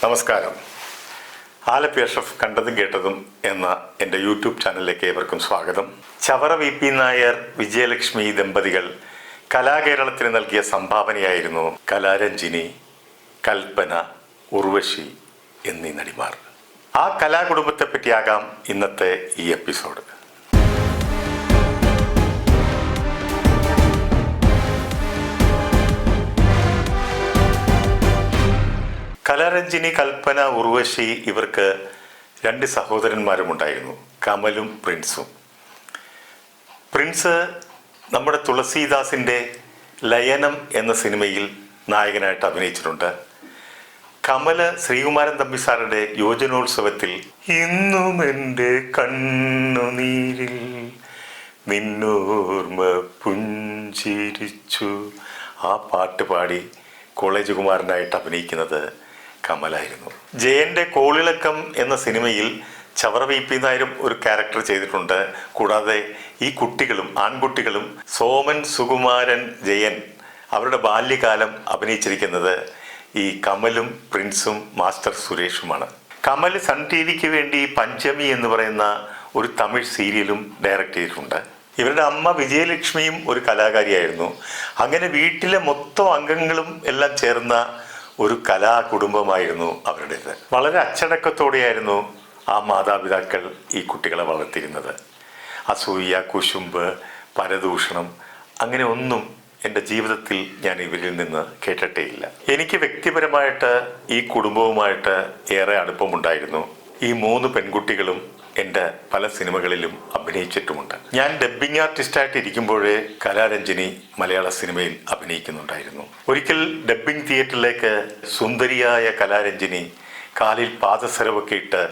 നമസ്കാരം. ആലപ്പി അഷ്റഫ് കണ്ടതും കേട്ടതും എന്ന എൻ്റെ യൂട്യൂബ് ചാനലിലേക്ക് ഏവർക്കും സ്വാഗതം. ചവറ വി.പി. നായർ, വിജയലക്ഷ്മി ദമ്പതികൾ കലാകേരളത്തിന് നൽകിയ സംഭാവനയായിരുന്നു കലാരഞ്ജിനി, കൽപ്പന, ഉർവശി എന്നീ നടിമാർ. ആ കലാകുടുംബത്തെ പറ്റിയാകാം ഇന്നത്തെ ഈ എപ്പിസോഡ്. കലാരഞ്ജിനി, കൽപ്പന, ഉർവശി ഇവർക്ക് 2 സഹോദരന്മാരുമുണ്ടായിരുന്നു, കമലും പ്രിൻസും. പ്രിൻസ് നമ്മുടെ തുളസീദാസിൻ്റെ ലയനം എന്ന സിനിമയിൽ നായകനായിട്ട് അഭിനയിച്ചിട്ടുണ്ട്. കമല് ശ്രീകുമാരൻ തമ്പി സാറുടെ യുവജനോത്സവത്തിൽ ഇന്നും എൻ്റെ കണ്ണുനീരിൽ നിന്നോർമ്മ പുഞ്ചിരിച്ചു ആ പാട്ട് പാടി കോളേജ് കുമാരനായിട്ട് അഭിനയിക്കുന്നത് കമലായിരുന്നു. ജയന്റെ കോളിളക്കം എന്ന സിനിമയിൽ ചവറ വി.പി. നായരും ഒരു ക്യാരക്ടർ ചെയ്തിട്ടുണ്ട്. കൂടാതെ ഈ കുട്ടികളും ആൺകുട്ടികളും സോമൻ, സുകുമാരൻ, ജയൻ അവരുടെ ബാല്യകാലം അഭിനയിച്ചിരിക്കുന്നത് ഈ കമലും പ്രിൻസും മാസ്റ്റർ സുരേഷുമാണ്. കമൽ സൺ ടി വിക്ക് വേണ്ടി പഞ്ചമി എന്ന് പറയുന്ന ഒരു തമിഴ് സീരിയലും ഡയറക്റ്റ് ചെയ്തിട്ടുണ്ട്. ഇവരുടെ അമ്മ വിജയലക്ഷ്മിയും ഒരു കലാകാരിയായിരുന്നു. അങ്ങനെ വീട്ടിലെ മൊത്തം അംഗങ്ങളും എല്ലാം ചേർന്ന ഒരു കലാകുടുംബമായിരുന്നു അവരുടേത്. വളരെ അച്ചടക്കത്തോടെയായിരുന്നു ആ മാതാപിതാക്കൾ ഈ കുട്ടികളെ വളർത്തിയിരുന്നത്. അസൂയ, കുശുമ്പ്, പരദൂഷണം അങ്ങനെ ഒന്നും എൻ്റെ ജീവിതത്തിൽ ഞാൻ ഇവരിൽ നിന്ന് കേട്ടിട്ടേയില്ല. എനിക്ക് വ്യക്തിപരമായിട്ട് ഈ കുടുംബവുമായിട്ട് ഏറെ അടുപ്പമുണ്ടായിരുന്നു. ഈ 3 പെൺകുട്ടികളും എൻ്റെ പല സിനിമകളിലും അഭിനയിച്ചിട്ടുമുണ്ട്. ഞാൻ ഡബ്ബിംഗ് ആർട്ടിസ്റ്റായിട്ട് ഇരിക്കുമ്പോഴേ കലാരഞ്ജിനി മലയാള സിനിമയിൽ അഭിനയിക്കുന്നുണ്ടായിരുന്നു. ഒരിക്കൽ ഡബ്ബിംഗ് തിയേറ്ററിലേക്ക് സുന്ദരിയായ കലാരഞ്ജിനി കാലിൽ പാദസരമൊക്കെ ഇട്ട്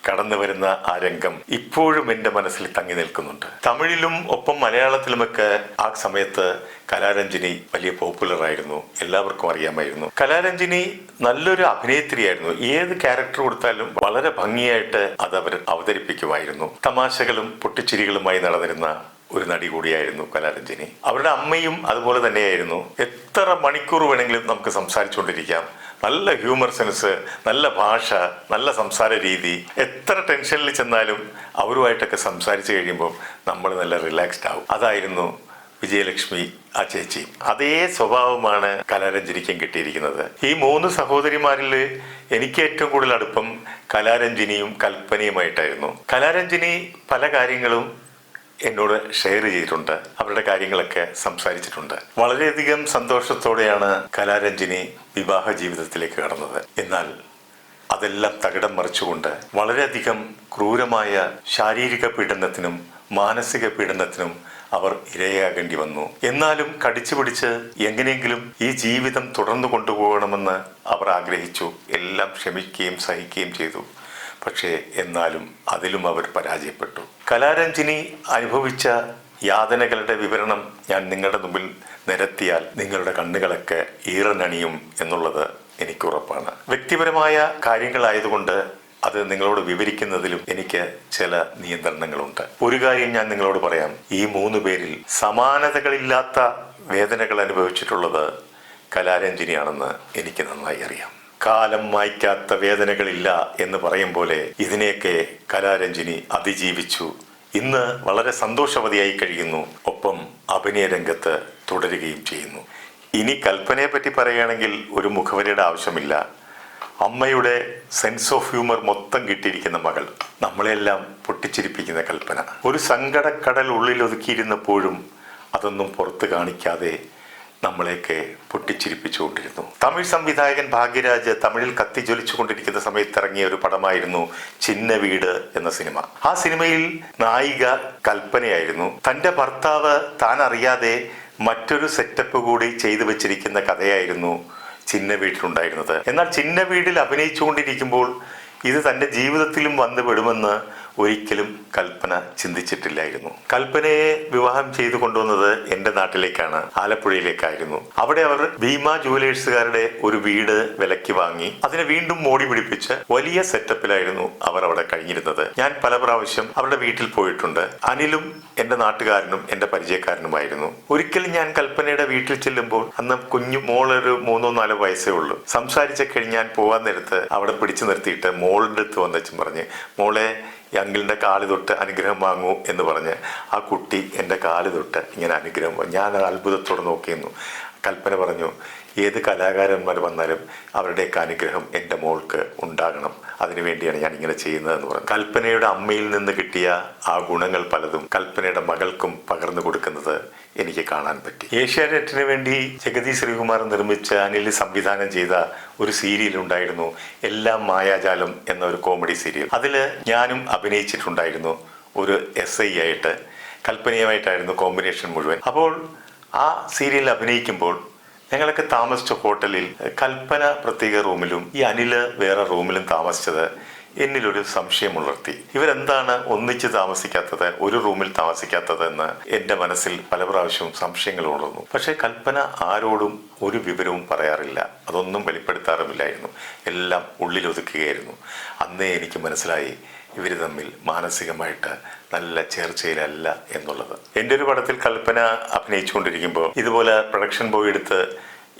കടന്നു വരുന്ന ആ രംഗം ഇപ്പോഴും എൻ്റെ മനസ്സിൽ തങ്ങി നിൽക്കുന്നുണ്ട്. തമിഴിലും ഒപ്പം മലയാളത്തിലുമൊക്കെ ആ സമയത്ത് കലാരഞ്ജിനി വലിയ പോപ്പുലർ ആയിരുന്നു, എല്ലാവർക്കും അറിയാമായിരുന്നു. കലാരഞ്ജിനി നല്ലൊരു അഭിനേത്രിയായിരുന്നു. ഏത് ക്യാരക്ടർ കൊടുത്താലും വളരെ ഭംഗിയായിട്ട് അത് അവർ അവതരിപ്പിക്കുമായിരുന്നു. തമാശകളും പൊട്ടിച്ചിരികളുമായി നടന്നിരുന്ന ഒരു നടി കൂടിയായിരുന്നു കലാരഞ്ജിനി. അവരുടെ അമ്മയും അതുപോലെ തന്നെയായിരുന്നു. എത്ര മണിക്കൂർ വേണമെങ്കിലും നമുക്ക് സംസാരിച്ചുകൊണ്ടിരിക്കാം. നല്ല ഹ്യൂമർ സെൻസ്, നല്ല ഭാഷ, നല്ല സംസാര രീതി. എത്ര ടെൻഷനിൽ ചെന്നാലും അവരുമായിട്ടൊക്കെ സംസാരിച്ച് കഴിയുമ്പോൾ നമ്മൾ നല്ല റിലാക്സ്ഡ് ആവും. അതായിരുന്നു വിജയലക്ഷ്മി ആ ചേച്ചി. അതേ സ്വഭാവമാണ് കലാരഞ്ജിനിക്കും കിട്ടിയിരിക്കുന്നത്. ഈ 3 സഹോദരിമാരിൽ എനിക്ക് ഏറ്റവും കൂടുതൽ അടുപ്പം കലാരഞ്ജിനിയും കൽപ്പനയുമായിട്ടായിരുന്നു. കലാരഞ്ജിനി പല കാര്യങ്ങളും എന്നോട് ഷെയർ ചെയ്തിട്ടുണ്ട്, അവരുടെ കാര്യങ്ങളൊക്കെ സംസാരിച്ചിട്ടുണ്ട്. വളരെയധികം സന്തോഷത്തോടെയാണ് കലാരഞ്ജിനി വിവാഹ ജീവിതത്തിലേക്ക് കടന്നത്. എന്നാൽ അതെല്ലാം തകിടം മറിച്ചുകൊണ്ട് വളരെയധികം ക്രൂരമായ ശാരീരിക പീഡനത്തിനും മാനസിക പീഡനത്തിനും അവർ ഇരയാകേണ്ടി വന്നു. എന്നാലും കടിച്ചു പിടിച്ച് എങ്ങനെയെങ്കിലും ഈ ജീവിതം തുടർന്നു കൊണ്ടുപോകണമെന്ന് അവർ ആഗ്രഹിച്ചു. എല്ലാം ക്ഷമിക്കുകയും സഹിക്കുകയും ചെയ്തു. പക്ഷേ എന്നാലും അതിലും അവർ പരാജയപ്പെട്ടു. കലാരഞ്ജിനി അനുഭവിച്ച യാതനകളുടെ വിവരണം ഞാൻ നിങ്ങളുടെ മുമ്പിൽ നിരത്തിയാൽ നിങ്ങളുടെ കണ്ണുകളൊക്കെ ഈറനണിയും എന്നുള്ളത് എനിക്കുറപ്പാണ്. വ്യക്തിപരമായ കാര്യങ്ങളായതുകൊണ്ട് അത് നിങ്ങളോട് വിവരിക്കുന്നതിലും എനിക്ക് ചില നിയന്ത്രണങ്ങളുണ്ട്. ഒരു കാര്യം ഞാൻ നിങ്ങളോട് പറയാം. ഈ 3 പേരിൽ സമാനതകളില്ലാത്ത വേദനകൾ അനുഭവിച്ചിട്ടുള്ളത് കലാരഞ്ജിനിയാണെന്ന് എനിക്ക് നന്നായി അറിയാം. കാലം മായ്ക്കാത്ത വേദനകളില്ല എന്ന് പറയും പോലെ ഇതിനെയൊക്കെ കലാരഞ്ജിനി അതിജീവിച്ചു. ഇന്ന് വളരെ സന്തോഷവതിയായി കഴിയുന്നു. ഒപ്പം അഭിനയ രംഗത്ത് തുടരുകയും ചെയ്യുന്നു. ഇനി കൽപ്പനയെ പറ്റി പറയുകയാണെങ്കിൽ ഒരു മുഖവരിയുടെ ആവശ്യമില്ല. അമ്മയുടെ സെൻസ് ഓഫ് ഹ്യൂമർ മൊത്തം കിട്ടിയിരിക്കുന്ന മകൾ, നമ്മളെല്ലാം പൊട്ടിച്ചിരിപ്പിക്കുന്ന കൽപ്പന. ഒരു സങ്കടക്കടൽ ഉള്ളിൽ ഒതുക്കിയിരുന്നപ്പോഴും അതൊന്നും പുറത്ത് കാണിക്കാതെ നമ്മളെയൊക്കെ പൊട്ടിച്ചിരിപ്പിച്ചുകൊണ്ടിരുന്നു. തമിഴ് സംവിധായകൻ ഭാഗ്യരാജ് തമിഴിൽ കത്തിജ്വലിച്ചു കൊണ്ടിരിക്കുന്ന സമയത്ത് ഇറങ്ങിയ ഒരു പടമായിരുന്നു ചിന്ന വീട് എന്ന സിനിമ. ആ സിനിമയിൽ നായിക കൽപ്പനയായിരുന്നു. തൻ്റെ ഭർത്താവ് താൻ അറിയാതെ മറ്റൊരു സെറ്റപ്പ് കൂടി ചെയ്തു വെച്ചിരിക്കുന്ന കഥയായിരുന്നു ചിന്ന വീട്ടിലുണ്ടായിരുന്നത്. എന്നാൽ ചിന്ന വീടിൽ അഭിനയിച്ചുകൊണ്ടിരിക്കുമ്പോൾ ഇത് തൻ്റെ ജീവിതത്തിലും വന്നു പെടുമെന്ന് ഒരിക്കലും കൽപ്പന ചിന്തിച്ചിട്ടില്ലായിരുന്നു. കൽപ്പനയെ വിവാഹം ചെയ്തു കൊണ്ടുവന്നത് എൻ്റെ നാട്ടിലേക്കാണ്, ആലപ്പുഴയിലേക്കായിരുന്നു. അവിടെ അവർ ഭീമ ജുവലേഴ്സുകാരുടെ ഒരു വീട് വിലയ്ക്ക് വാങ്ങി അതിനെ വീണ്ടും മോടി പിടിപ്പിച്ച് വലിയ സെറ്റപ്പിലായിരുന്നു അവർ അവിടെ കഴിഞ്ഞിരുന്നത്. ഞാൻ പല പ്രാവശ്യം അവരുടെ വീട്ടിൽ പോയിട്ടുണ്ട്. അനിലും എൻ്റെ നാട്ടുകാരനും എൻ്റെ പരിചയക്കാരനുമായിരുന്നു. ഒരിക്കൽ ഞാൻ കൽപ്പനയുടെ വീട്ടിൽ ചെല്ലുമ്പോൾ അന്ന് കുഞ്ഞു മോളൊരു 3-4 വയസ്സേ ഉള്ളൂ. സംസാരിച്ചൊക്കെ ഞാൻ പോകാൻ നേരത്ത് അവിടെ പിടിച്ചു നിർത്തിയിട്ട് മോളുടെ അടുത്ത് വന്നച്ചും പറഞ്ഞ്, മോളെ ഈ അങ്കിളിൻ്റെ കാല് തൊട്ട് അനുഗ്രഹം വാങ്ങൂ എന്ന് പറഞ്ഞ് ആ കുട്ടി എൻ്റെ കാല് തൊട്ട് ഇങ്ങനെ അനുഗ്രഹം ഞാൻ അത്ഭുതത്തോടെ നോക്കിയിരുന്നു. കൽപ്പന പറഞ്ഞു, ഏത് കലാകാരന്മാർ വന്നാലും അവരുടെയൊക്കെ അനുഗ്രഹം എൻ്റെ മോൾക്ക് ഉണ്ടാകണം, അതിനുവേണ്ടിയാണ് ഞാൻ ഇങ്ങനെ ചെയ്യുന്നതെന്ന് പറഞ്ഞു. കൽപ്പനയുടെ അമ്മയിൽ നിന്ന് കിട്ടിയ ആ ഗുണങ്ങൾ പലതും കൽപ്പനയുടെ മകൾക്കും പകർന്നു കൊടുക്കുന്നത് എനിക്ക് കാണാൻ പറ്റി. ഏഷ്യാനെറ്റിന് വേണ്ടി ജഗതി ശ്രീകുമാർ നിർമ്മിച്ച അനിൽ സംവിധാനം ചെയ്ത ഒരു സീരിയൽ ഉണ്ടായിരുന്നു, എല്ലാം മായാജാലം എന്ന ഒരു കോമഡി സീരിയൽ. അതിൽ ഞാനും അഭിനയിച്ചിട്ടുണ്ടായിരുന്നു. ഒരു SI ആയിട്ട് കൽപ്പനയുമായിട്ടായിരുന്നു കോമ്പിനേഷൻ മുഴുവൻ. അപ്പോൾ ആ സീരിയലിൽ അഭിനയിക്കുമ്പോൾ ഞങ്ങളൊക്കെ താമസിച്ച ഹോട്ടലിൽ കൽപ്പന പ്രത്യേക റൂമിലും ഈ അനില് വേറെ റൂമിലും താമസിച്ചത് എന്നിലൊരു സംശയം ഉണർത്തി. ഇവരെന്താണ് ഒന്നിച്ച് താമസിക്കാത്തത്, ഒരു റൂമിൽ താമസിക്കാത്തത് എന്ന് എൻ്റെ മനസ്സിൽ പല പ്രാവശ്യവും സംശയങ്ങൾ ഉണർന്നു. പക്ഷേ കൽപ്പന ആരോടും ഒരു വിവരവും പറയാറില്ല, അതൊന്നും വെളിപ്പെടുത്താറുമില്ലായിരുന്നു. എല്ലാം ഉള്ളിലൊതുക്കുകയായിരുന്നു. അന്നേ എനിക്ക് മനസ്സിലായി ഇവർ തമ്മിൽ മാനസികമായിട്ട് നല്ല ചേർച്ചയിലല്ല എന്നുള്ളത്. എൻ്റെ ഒരു പടത്തിൽ കൽപ്പന അഭിനയിച്ചുകൊണ്ടിരിക്കുമ്പോൾ ഇതുപോലെ പ്രൊഡക്ഷൻ ബോയ് എടുത്ത്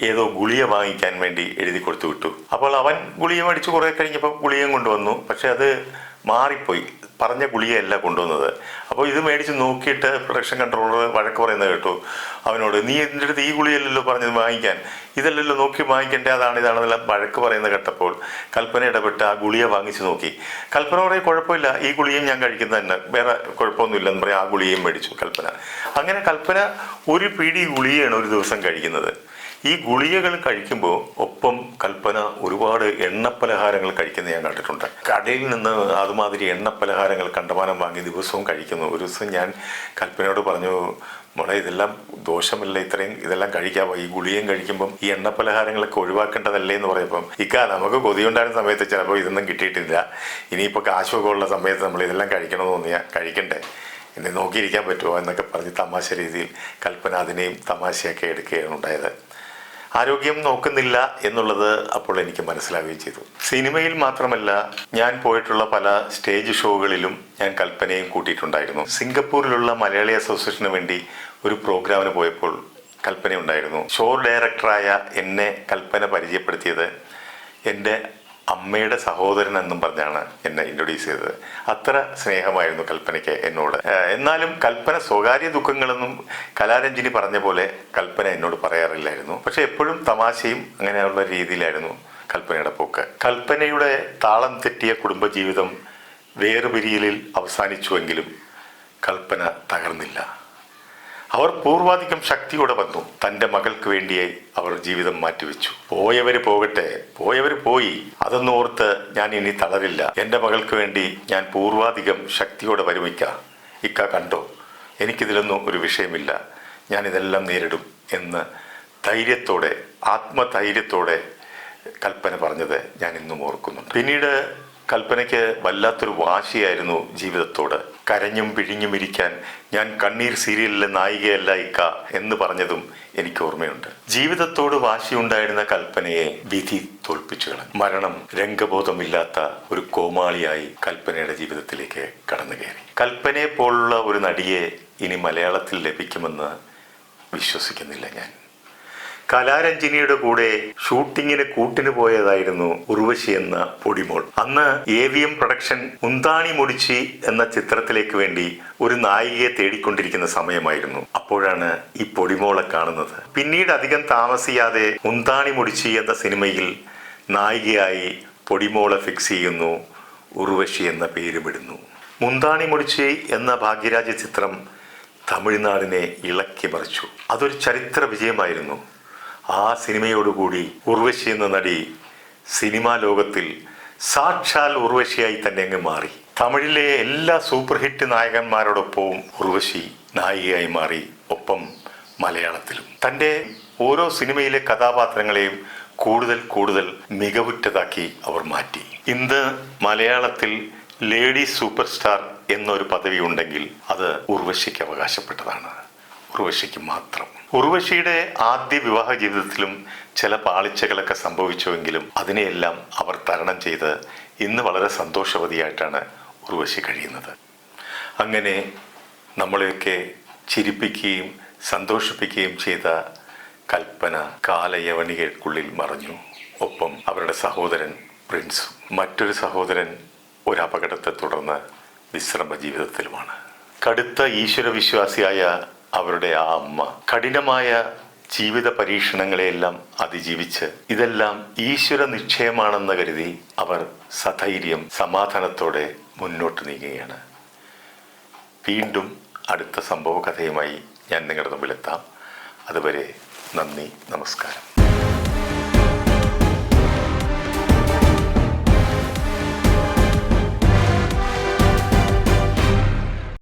ഏതോ ഗുളിക വാങ്ങിക്കാൻ വേണ്ടി എഴുതി കൊടുത്തു വിട്ടു. അപ്പോൾ അവൻ ഗുളിക മേടിച്ച് കുറേ കഴിഞ്ഞപ്പോൾ ഗുളികയും കൊണ്ടുവന്നു. പക്ഷെ അത് മാറിപ്പോയി, പറഞ്ഞ ഗുളികയല്ല കൊണ്ടുവന്നത്. അപ്പോൾ ഇത് മേടിച്ച് നോക്കിയിട്ട് പ്രൊഡക്ഷൻ കൺട്രോളർ വഴക്ക് പറയുന്നത് കേട്ടു അവനോട്, നീ എൻ്റെ അടുത്ത് ഈ ഗുളികയല്ലല്ലോ പറഞ്ഞത് വാങ്ങിക്കാൻ, ഇതല്ലല്ലോ നോക്കി വാങ്ങിക്കേണ്ടേ, ഇതാണെന്നെല്ലാം വഴക്ക് പറയുന്നത് കേട്ടപ്പോൾ കൽപ്പന ഇടപെട്ട് ആ ഗുളിക വാങ്ങിച്ച് നോക്കി. കൽപ്പന പറയും, കുഴപ്പമില്ല, ഈ ഗുളികയും ഞാൻ കഴിക്കുന്നത് തന്നെ, വേറെ കുഴപ്പമൊന്നുമില്ലെന്ന് പറയും. ആ ഗുളികയും മേടിച്ചു കൽപ്പന. അങ്ങനെ കൽപ്പന ഒരു പിടി ഗുളികയാണ് ഒരു ദിവസം കഴിക്കുന്നത്. ഈ ഗുളികകൾ കഴിക്കുമ്പോൾ ഒപ്പം കൽപ്പന ഒരുപാട് എണ്ണപ്പലഹാരങ്ങൾ കഴിക്കുന്നത് ഞാൻ കണ്ടിട്ടുണ്ട്. കടയിൽ നിന്ന് അതുമാതിരി എണ്ണപ്പലഹാരങ്ങൾ കണ്ടമാനം വാങ്ങി ദിവസവും കഴിക്കുന്നു. ഒരു ദിവസം ഞാൻ കൽപ്പനയോട് പറഞ്ഞു, മോളെ ഇതെല്ലാം ദോഷമല്ല, ഇതെല്ലാം കഴിക്കാമോ, ഈ ഗുളികയും കഴിക്കുമ്പം ഈ എണ്ണപ്പലഹാരങ്ങളൊക്കെ ഒഴിവാക്കേണ്ടതല്ലേ എന്ന് പറയുമ്പം, നമുക്ക് കൊതിയുണ്ടായിരുന്ന സമയത്ത് ചിലപ്പോൾ ഇതൊന്നും കിട്ടിയിട്ടില്ല, ഇനിയിപ്പോൾ കാശൊക്കെ ഉള്ള സമയത്ത് നമ്മൾ ഇതെല്ലാം കഴിക്കണമെന്ന് തോന്നിയാൽ കഴിക്കണ്ടേ, എന്നെ നോക്കിയിരിക്കാൻ പറ്റുമോ എന്നൊക്കെ പറഞ്ഞ് തമാശ രീതിയിൽ കൽപ്പന അതിനെയും തമാശയൊക്കെ എടുക്കുകയാണ് ഉണ്ടായത്. ആരോഗ്യം നോക്കുന്നില്ല എന്നുള്ളത് അപ്പോൾ എനിക്ക് മനസ്സിലാവുകയും ചെയ്തു. സിനിമയിൽ മാത്രമല്ല, ഞാൻ പോയിട്ടുള്ള പല സ്റ്റേജ് ഷോകളിലും ഞാൻ കൽപ്പനയും കൂട്ടിയിട്ടുണ്ടായിരുന്നു. സിംഗപ്പൂരിലുള്ള മലയാളി അസോസിയേഷന് വേണ്ടി ഒരു പ്രോഗ്രാമിന് പോയപ്പോൾ കൽപ്പന ഉണ്ടായിരുന്നു. ഷോ ഡയറക്ടറായ എന്നെ കൽപ്പന പരിചയപ്പെടുത്തിയത് എൻ്റെ അമ്മയുടെ സഹോദരൻ എന്നും പറഞ്ഞാണ് എന്നെ ഇൻട്രൊഡ്യൂസ് ചെയ്തത്. അത്ര സ്നേഹമായിരുന്നു കൽപ്പനയ്ക്ക് എന്നോട്. എന്നാലും കൽപ്പന സ്വകാര്യ ദുഃഖങ്ങളൊന്നും കലാരഞ്ജിനി പറഞ്ഞ പോലെ കൽപ്പന എന്നോട് പറയാറില്ലായിരുന്നു. പക്ഷെ എപ്പോഴും തമാശയും അങ്ങനെയുള്ള രീതിയിലായിരുന്നു കൽപ്പനയുടെ പോക്ക്. കൽപ്പനയുടെ താളം തെറ്റിയ കുടുംബജീവിതം വേർപിരിയലിൽ അവസാനിച്ചുവെങ്കിലും കൽപ്പന തകർന്നില്ല. അവർ പൂർവാധികം ശക്തിയോടെ വന്നു. തൻ്റെ മകൾക്ക് വേണ്ടിയായി അവർ ജീവിതം മാറ്റിവെച്ചു. പോയവര് പോകട്ടെ, പോയവര് പോയി, അതൊന്നും ഓർത്ത് ഞാൻ ഇനി തളരില്ല. എൻ്റെ മകൾക്ക് വേണ്ടി ഞാൻ പൂർവാധികം ശക്തിയോടെ വരുമിക്ക. ഇക്ക കണ്ടോ, എനിക്കിതിലൊന്നും ഒരു വിഷയമില്ല, ഞാനിതെല്ലാം നേരിടും എന്ന് ധൈര്യത്തോടെ, ആത്മധൈര്യത്തോടെ കൽപ്പന പറഞ്ഞത് ഞാൻ ഇന്നും ഓർക്കുന്നുണ്ട്. പിന്നീട് കൽപ്പനയ്ക്ക് വല്ലാത്തൊരു വാശിയായിരുന്നു ജീവിതത്തോട്. കരഞ്ഞും പിഴിഞ്ഞും ഇരിക്കാൻ ഞാൻ കണ്ണീർ സീരിയലിലെ നായികയല്ല ഇക്ക എന്ന് പറഞ്ഞതും എനിക്ക് ഓർമ്മയുണ്ട്. ജീവിതത്തോട് വാശിയുണ്ടായിരുന്ന കൽപ്പനയെ വിധി തോൽപ്പിച്ചു കളഞ്ഞു. മരണം രംഗബോധമില്ലാത്ത ഒരു കോമാളിയായി കൽപ്പനയുടെ ജീവിതത്തിലേക്ക് കടന്നു കയറി. കൽപ്പനയെ പോലുള്ള ഒരു നടിയെ ഇനി മലയാളത്തിൽ ലഭിക്കുമെന്ന് വിശ്വസിക്കുന്നില്ല ഞാൻ. കലാരഞ്ജിനിയുടെ കൂടെ ഷൂട്ടിങ്ങിന് കൂട്ടിന് പോയതായിരുന്നു ഉർവശി എന്ന പൊടിമോൾ. അന്ന് AVM പ്രൊഡക്ഷൻ മുന്താണി മുടിച്ചി എന്ന ചിത്രത്തിലേക്ക് വേണ്ടി ഒരു നായികയെ തേടിക്കൊണ്ടിരിക്കുന്ന സമയമായിരുന്നു. അപ്പോഴാണ് ഈ പൊടിമോളെ കാണുന്നത്. പിന്നീട് അധികം താമസിയാതെ മുന്താണി മുടിച്ചി എന്ന സിനിമയിൽ നായികയായി പൊടിമോളെ ഫിക്സ് ചെയ്യുന്നു, ഉർവശി എന്ന പേരുമിടുന്നു. മുന്താണി മുടിച്ചി എന്ന ഭാഗ്യരാജ ചിത്രം തമിഴ്നാടിനെ ഇളക്കി മറിച്ചു. അതൊരു ചരിത്ര വിജയമായിരുന്നു. ആ സിനിമയോടുകൂടി ഉർവശി എന്ന നടി സിനിമാ ലോകത്തിൽ സാക്ഷാൽ ഉർവശിയായി തന്നെ അങ്ങ് മാറി. തമിഴിലെ എല്ലാ സൂപ്പർ ഹിറ്റ് നായകന്മാരോടൊപ്പവും ഉർവശി നായികയായി മാറി. ഒപ്പം മലയാളത്തിലും തൻ്റെ ഓരോ സിനിമയിലെ കഥാപാത്രങ്ങളെയും കൂടുതൽ കൂടുതൽ മികവുറ്റതാക്കി അവർ മാറ്റി. ഇന്ന് മലയാളത്തിൽ ലേഡി സൂപ്പർ സ്റ്റാർ എന്നൊരു പദവി ഉണ്ടെങ്കിൽ അത് ഉർവശിക്ക് അവകാശപ്പെട്ടതാണ്. ഉർവശിക്ക് മാത്രം. ഉർവശിയുടെ ആദ്യ വിവാഹ ജീവിതത്തിലും ചില പാളിച്ചകളൊക്കെ സംഭവിച്ചുവെങ്കിലും അതിനെയെല്ലാം അവർ തരണം ചെയ്ത് ഇന്ന് വളരെ സന്തോഷവതിയായിട്ടാണ് ഉർവശി കഴിയുന്നത്. അങ്ങനെ നമ്മളെയൊക്കെ ചിരിപ്പിക്കുകയും സന്തോഷിപ്പിക്കുകയും ചെയ്ത കൽപ്പന കാലയവനികൾക്കുള്ളിൽ മറഞ്ഞു. ഒപ്പം അവരുടെ സഹോദരൻ പ്രിൻസും. മറ്റൊരു സഹോദരൻ ഒരു അപകടത്തെ തുടർന്ന് വിശ്രമ ജീവിതത്തിലുമാണ്. കടുത്ത ഈശ്വരവിശ്വാസിയായ അവരുടെ ആ അമ്മ കഠിനമായ ജീവിത പരീക്ഷണങ്ങളെയെല്ലാം അതിജീവിച്ച് ഇതെല്ലാം ഈശ്വര നിശ്ചയമാണെന്ന് കരുതി അവർ സധൈര്യം സമാധാനത്തോടെ മുന്നോട്ട് നീങ്ങുകയാണ്. വീണ്ടും അടുത്ത സംഭവ കഥയുമായി ഞാൻ നിങ്ങളുടെ മുമ്പിലെത്താം. അതുവരെ നന്ദി, നമസ്കാരം.